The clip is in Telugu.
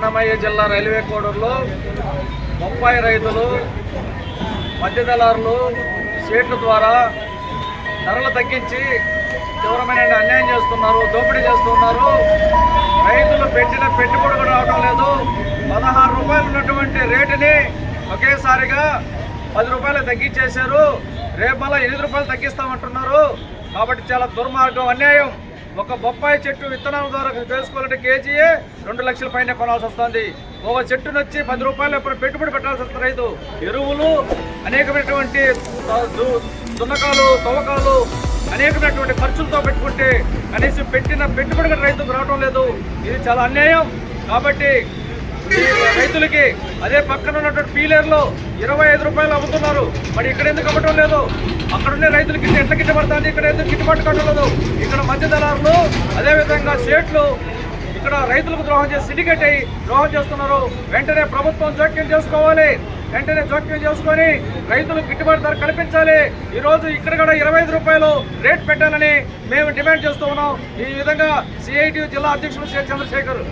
అన్నమయ్య జిల్లా రైల్వే కోడూరులో బొప్పాయి రైతులు మధ్య దళారులు షేడ్ల ద్వారా ధరలు తగ్గించి తీవ్రమైన అన్యాయం చేస్తున్నారు, దోపిడీ చేస్తున్నారు. రైతులు పెట్టిన పెట్టుబడి కూడా రావడం లేదు. 16 రూపాయలు ఉన్నటువంటి రేటుని ఒకేసారిగా 10 రూపాయలు తగ్గించేశారు. రేపు మళ్ళీ 8 రూపాయలు తగ్గిస్తామంటున్నారు. కాబట్టి చాలా దుర్మార్గం, అన్యాయం. ఒక బొప్పాయి చెట్టు విత్తనాల ద్వారా వేసుకోవాలంటే కేజీయే 2 లక్షల పైన కొనాల్సి వస్తుంది. ఒక చెట్టును వచ్చి 10 రూపాయలు ఎప్పుడు పెట్టుబడి పెట్టాల్సి వస్తుంది రైతు. ఎరువులు, అనేకమైనటువంటి దున్నకాలు, తవ్వకాలు, అనేకమైనటువంటి ఖర్చులతో పెట్టుకుంటే కనీసం పెట్టిన పెట్టుబడి కూడా రైతుకు రావడం లేదు. ఇది చాలా అన్యాయం. కాబట్టి రైతులకి అదే పక్కన ఉన్నటువంటి పీలేరులో 25 రూపాయలు అమ్ముతున్నారు. మరి ఇక్కడ ఎందుకు అమ్మటం లేదు? అక్కడ ఉండే రైతులకి ఎట్లా గిట్టుబడుతుంది, ఇక్కడ ఎందుకు గిట్టుబాటు కావడం లేదు? ఇక్కడ మధ్య దళారులు, అదేవిధంగా షేట్లు ఇక్కడ రైతులకు ద్రోహం చేసి సిండికేట్ అయ్యి ద్రోహం చేస్తున్నారు. వెంటనే ప్రభుత్వం జోక్యం చేసుకోవాలి. వెంటనే జోక్యం చేసుకొని రైతులకు గిట్టుబాటు ధర కల్పించాలి. ఈరోజు ఇక్కడ కూడా 25 రూపాయలు రేట్ పెట్టాలని మేము డిమాండ్ చేస్తూ ఉన్నాం. ఈ విధంగా సిఐటి జిల్లా అధ్యక్షులు చంద్రశేఖర్.